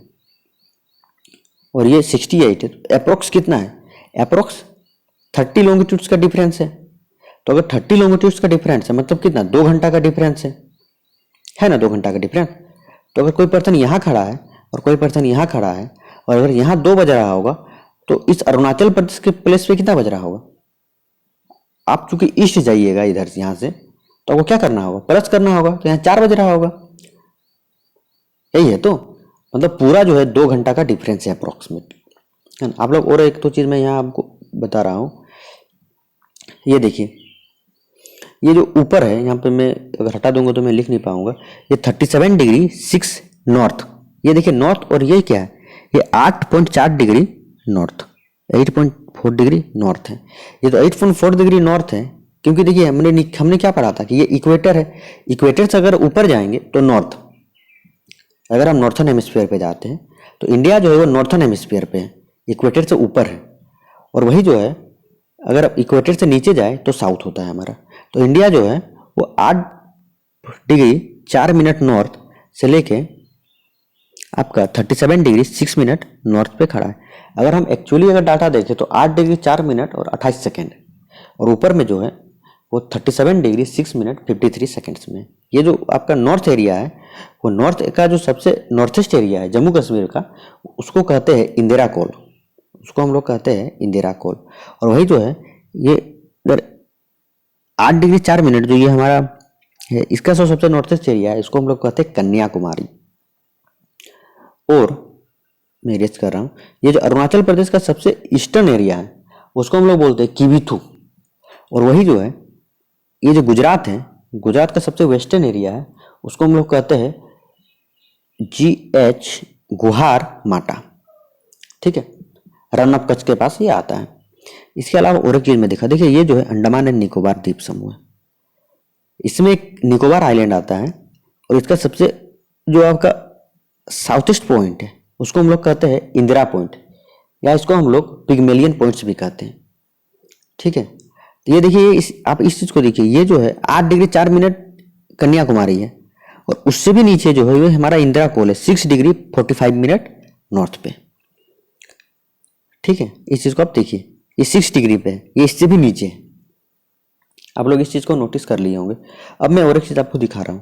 Speaker 1: और ये 68 है तो अप्रोक्स कितना है? अप्रोक्स 30 लॉन्गिट्यूड्स का डिफरेंस है। तो अगर 30 लॉन्गिट्यूड्स का डिफरेंस है मतलब कितना? 2 घंटा का डिफरेंस है ना, 2 घंटा का डिफरेंस। तो अगर कोई पर्सन यहाँ खड़ा है और कोई पर्सन यहाँ खड़ा है, और अगर यहाँ 2 बज रहा होगा तो इस अरुणाचल प्रदेश के प्लेस पे कितना बज रहा होगा? आप चूंकि ईस्ट जाइएगा इधर से, यहाँ से, तो आपको क्या करना होगा? प्लस करना होगा, तो यहाँ 4 बज रहा होगा। यही है, तो मतलब पूरा जो है 2 घंटा का डिफरेंस है अप्रोक्सीमेट, है ना। आप लोग और एक तो चीज़ मैं यहाँ आपको बता रहा हूँ। ये देखिए ये जो ऊपर है यहाँ पे, मैं अगर हटा दूंगा तो मैं लिख नहीं पाऊंगा। ये 37 डिग्री 6 नॉर्थ, ये देखिए नॉर्थ, और ये क्या है? ये 8.4 डिग्री नॉर्थ, 8.4 डिग्री नॉर्थ है। ये तो 8.4 डिग्री नॉर्थ है क्योंकि देखिए हमने क्या पढ़ा था कि ये इक्वेटर है। इक्वेटर से अगर ऊपर जाएंगे तो नॉर्थ, अगर हम नॉर्थन हेमिस्फीयर पे जाते हैं तो इंडिया जो है वो नॉर्थन हेमिस्फीयर पे है, इक्वेटर से ऊपर है। और वही जो है अगर इक्वेटर से नीचे जाए तो साउथ होता है हमारा। तो इंडिया जो है वो 8 डिग्री 4 मिनट नॉर्थ से लेके आपका 37 डिग्री 6 मिनट नॉर्थ पे खड़ा है। अगर हम एक्चुअली अगर डाटा देखें तो 8 डिग्री 4 मिनट और 28 सेकेंड, और ऊपर में जो है वो 37 डिग्री 6 मिनट 53 सेकेंड्स में। ये जो आपका नॉर्थ एरिया है वो नॉर्थ का जो सबसे नॉर्थेस्ट एरिया है जम्मू कश्मीर का, उसको कहते हैं इंदिरा कोल, उसको हम लोग कहते हैं इंदिरा कोल। और वही जो है ये इधर 8 डिग्री 4 मिनट जो ये हमारा है, इसका जो सबसे नॉर्थेस्ट एरिया है इसको हम लोग कहते हैं कन्याकुमारी। और मैं रेस्ट कर रहा हूँ, ये जो अरुणाचल प्रदेश का सबसे ईस्टर्न एरिया है उसको हम लोग बोलते हैं किविथु। और वही जो है ये जो गुजरात है, गुजरात का सबसे वेस्टर्न एरिया है उसको हम लोग कहते हैं GH गुहार माटा। ठीक है, रन ऑफ कच्छ के पास ये आता है। इसके अलावा और एक चीज में देखा, देखिए ये जो है अंडमान एंड निकोबार द्वीप समूह है, इसमें एक निकोबार आइलैंड आता है और इसका सबसे जो आपका साउथ ईस्ट पॉइंट है उसको हम लोग कहते हैं इंदिरा पॉइंट, या इसको हम लोग पिग्मेलियन पॉइंट्स भी कहते हैं। ठीक है, ये देखिए आप इस चीज को देखिए, ये जो है 8 डिग्री 4 मिनट कन्याकुमारी है और उससे भी नीचे जो है ये हमारा इंदिरा कोल है 6 डिग्री 45 मिनट नॉर्थ पे। ठीक है, इस चीज को आप देखिए, ये 6 डिग्री पे है, ये इससे भी नीचे है। आप लोग इस चीज को नोटिस कर लिए होंगे। अब मैं और एक चीज आपको दिखा रहा हूं,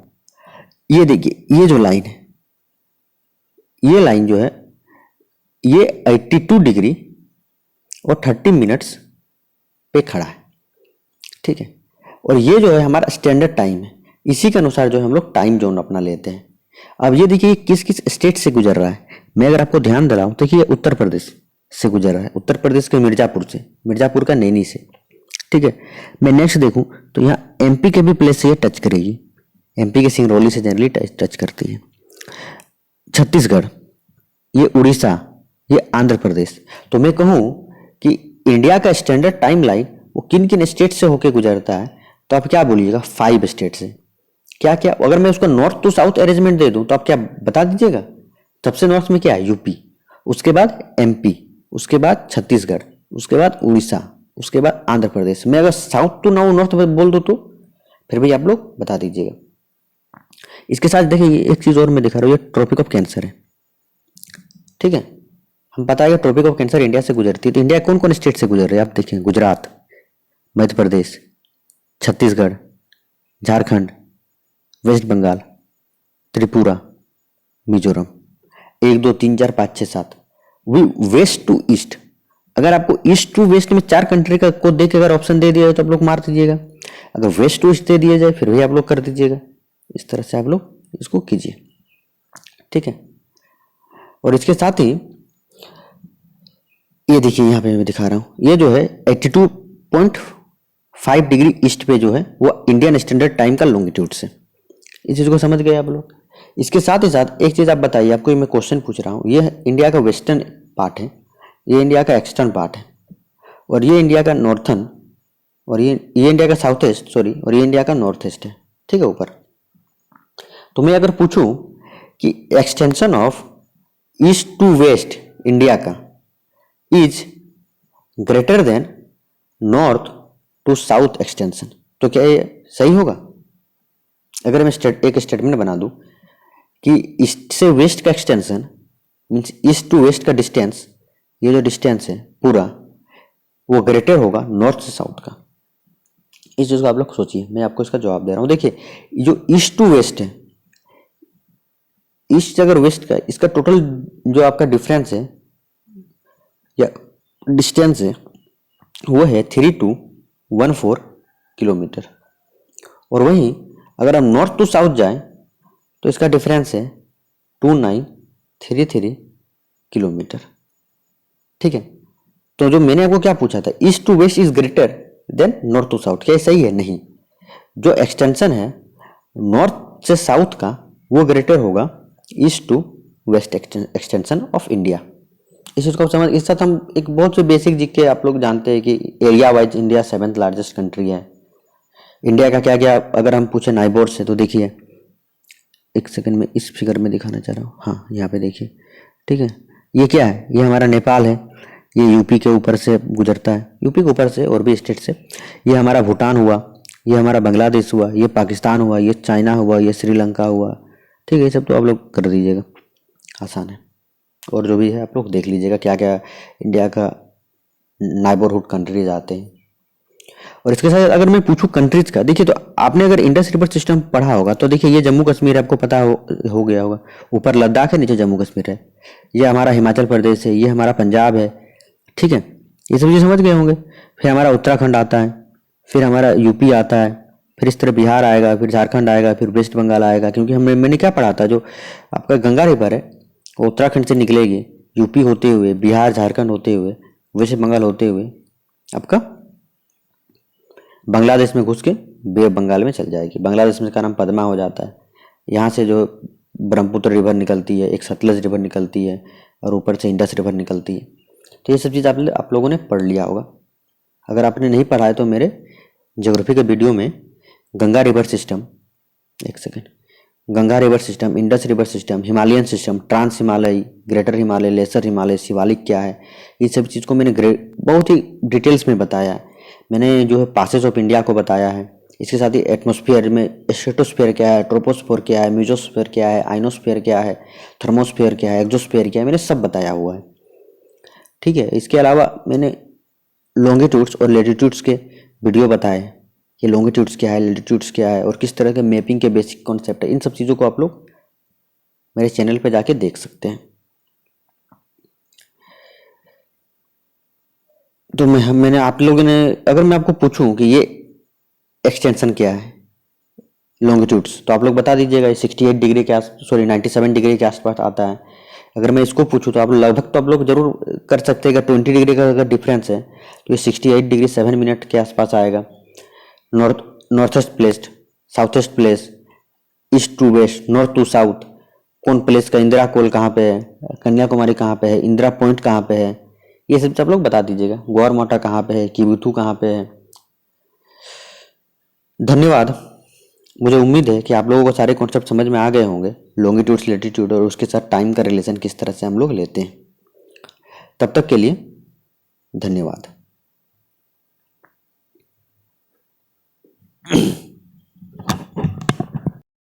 Speaker 1: ये देखिए ये जो लाइन है, ये लाइन जो है ये 82 डिग्री और 30 मिनट्स पे खड़ा है। ठीक है, और ये जो है हमारा स्टैंडर्ड टाइम है, इसी के अनुसार जो है हम लोग टाइम जोन अपना लेते हैं। अब ये देखिए किस किस स्टेट से गुजर रहा है। मैं अगर आपको ध्यान दिलाऊं तो ये उत्तर प्रदेश से गुजर रहा है, उत्तर प्रदेश के मिर्जापुर से, मिर्जापुर का नैनी से। ठीक है, मैं नेक्स्ट देखूं तो यहाँ MP के भी प्लेस से ये टच करेगी, MP के सिंगरौली से जनरली टच करती है। छत्तीसगढ़, ये उड़ीसा, ये आंध्र प्रदेश। तो मैं कहूँ कि इंडिया का स्टैंडर्ड टाइम लाइन वो किन किन स्टेट से होके गुजरता है, तो आप क्या बोलिएगा 5 स्टेट से। क्या क्या, अगर मैं उसको north to south arrangement they दूं तो आप क्या बता दीजिएगा। सबसे नॉर्थ में क्या है UP, उसके बाद MP, उसके बाद छत्तीसगढ़, उसके बाद उड़ीसा, उसके बाद आंध्र प्रदेश। मैं अगर साउथ टू नाउ नॉर्थ बोल दूं तो फिर भी आप लोग बता दीजिएगा। इसके साथ देखिए एक चीज और मैं दिखा रहा हूँ, ये ट्रॉपिक ऑफ कैंसर है। ठीक है, हम पता है ट्रॉपिक ऑफ कैंसर इंडिया से गुजरती है, तो इंडिया कौन कौन स्टेट से गुजर रहे हैं आप देखिए, Gujarat, Madhya Pradesh, Chhattisgarh, Jharkhand, West Bengal, Tripura, Mizoram. 1 2 3 4 5 6 7 west to east. अगर आपको ईस्ट टू वेस्ट में 4 कंट्री का को देख अगर ऑप्शन दे दिया जाए तो आप लोग मार दीजिएगा, अगर वेस्ट टू ईस्ट दे दिया जाए फिर भी आप लोग कर दीजिएगा। इस तरह से आप लोग इसको कीजिए। ठीक है, और इसके साथ ही ये देखिए यहाँ पे मैं दिखा रहा हूँ, ये जो है 82.5 डिग्री ईस्ट पे जो है वो इंडियन स्टैंडर्ड टाइम का लॉन्गिट्यूड से। इस चीज को समझ गए आप लोग। इसके साथ ही साथ एक चीज आप बताइए, आपको मैं क्वेश्चन पूछ रहा हूँ, ये इंडिया का वेस्टर्न पार्ट है, ये इंडिया का एक्सटर्न पार्ट है, और ये इंडिया का नॉर्थन, और ये इंडिया का साउथ ईस्ट सॉरी, और ये इंडिया का नॉर्थ ईस्ट है। ठीक है, ऊपर। तो मैं अगर पूछूं कि extension of east to west India का is greater than north to south extension, तो क्या ये सही होगा? अगर मैं एक स्टेटमेंट बना दूं कि ईस्ट से वेस्ट का extension means east to west का डिस्टेंस, ये जो डिस्टेंस है पूरा वो ग्रेटर होगा नॉर्थ से साउथ का। इस चीज को आप लोग सोचिए, मैं आपको इसका जवाब दे रहा हूं। देखिए जो ईस्ट टू वेस्ट है, ईस्ट अगर वेस्ट का, इसका टोटल जो आपका डिफरेंस है या डिस्टेंस है वो है 3214 किलोमीटर। और वहीं अगर हम नॉर्थ टू साउथ जाएं तो इसका डिफरेंस है 2933 किलोमीटर। ठीक है, तो जो मैंने आपको क्या पूछा था, east to west is greater than north to south, क्या सही है? नहीं, जो एक्सटेंशन है नॉर्थ से साउथ का वो ग्रेटर होगा east to west extension of India. इस चीज को समझ, इस साथ हम एक बहुत से बेसिक जीके आप लोग जानते हैं कि area wise India 7th largest country है। इंडिया का क्या क्या अगर हम पूछे नाइबोर से, तो देखिए एक सेकंड में इस फिगर में दिखाना चाह रहा हूँ। हाँ, यहाँ पे देखिए, ठीक है। ये क्या है? ये हमारा नेपाल है, ये यूपी के ऊपर से गुजरता है, यूपी के ऊपर से और भी स्टेट से। ये हमारा भूटान हुआ, ये हमारा बांग्लादेश हुआ, ये पाकिस्तान हुआ, ये चाइना हुआ, ये श्रीलंका हुआ, ठीक है। ये सब तो आप लोग कर दीजिएगा, आसान है। और जो भी है आप लोग देख लीजिएगा क्या क्या इंडिया का नाइबरहुड कंट्रीज आते हैं। और इसके साथ अगर मैं पूछूं कंट्रीज का, देखिए तो आपने अगर इंडस रिवर सिस्टम पढ़ा होगा तो देखिए ये जम्मू कश्मीर आपको पता हो गया होगा, ऊपर लद्दाख है, नीचे जम्मू कश्मीर है। ये हमारा हिमाचल प्रदेश है, ये हमारा पंजाब है, ठीक है। ये सब चीज़ समझ गए होंगे। फिर हमारा उत्तराखंड आता है, फिर हमारा यूपी आता है, फिर इस तरह बिहार आएगा, फिर झारखंड आएगा, फिर वेस्ट बंगाल आएगा। क्योंकि मैंने क्या पढ़ा था, जो आपका गंगा रिवर है वो उत्तराखंड से निकलेगी, यूपी होते हुए, बिहार झारखंड होते हुए, वेस्ट बंगाल होते हुए आपका बांग्लादेश में घुस के बे बंगाल में चल जाएगी। बांग्लादेश में इसका नाम पद्मा हो जाता है। यहाँ से जो ब्रह्मपुत्र रिवर निकलती है, एक सतलज रिवर निकलती है, और ऊपर से इंडस रिवर निकलती है। तो ये सब चीज़ आप लोगों ने पढ़ लिया होगा। अगर आपने नहीं पढ़ा है तो मेरे ज्योग्राफी के वीडियो में गंगा रिवर सिस्टम, एक second, Ganga river system, Indus river system, Himalayan system, trans Himalaya, greater Himalaya, lesser Himalaya, Shivalik क्या है, ये सब चीज़ को मैंने बहुत ही डिटेल्स में बताया है। मैंने जो है पासेस ऑफ इंडिया को बताया है। इसके साथ ही एटमॉस्फेयर में स्ट्रेटोस्फेयर क्या है, ट्रोपोस्फेयर क्या है, म्यूजोस्फेयर क्या है, आइनोस्फेयर क्या है, थर्मोस्फेयर क्या है, एक्सोस्फेयर क्या है, मैंने सब बताया हुआ है, ठीक है। इसके अलावा मैंने लॉन्गिट्यूड्स और लेटीट्यूड्स के वीडियो बताए, कि लॉन्गिट्यूड्स क्या है, लेटीट्यूड्स क्या है, और किस तरह के मैपिंग के बेसिक कॉन्सेप्ट है। इन सब चीज़ों को आप लोग मेरे चैनल पे जाके देख सकते हैं। तो मैंने आप लोगों ने, अगर मैं आपको पूछूं कि ये एक्सटेंशन क्या है लॉन्गिट्यूड्स, तो आप लोग बता दीजिएगा। 68 डिग्री के सॉरी 97 डिग्री के आसपास आता है। अगर मैं इसको पूछूं तो आप लगभग तो आप लोग जरूर कर सकते हैं। अगर 20 डिग्री का अगर डिफरेंस है तो ये 68 डिग्री 7 मिनट के आसपास आएगा। North east place, south east place, east to west, north to south, कौन प्लेस का, इंदिरा कोल कहाँ पे है, कन्याकुमारी कहाँ पे है, इंदिरा पॉइंट कहाँ पे है, ये सब आप लोग बता दीजिएगा। गौर मोटा कहाँ पे है, किबुथु कहाँ पे है। धन्यवाद। मुझे उम्मीद है कि आप लोगों को सारे कॉन्सेप्ट समझ में आ गए होंगे, लॉन्गिट्यूड, लैटिट्यूड और उसके साथ टाइम का रिलेशन किस तरह से हम लोग लेते हैं। तब तक के लिए धन्यवाद।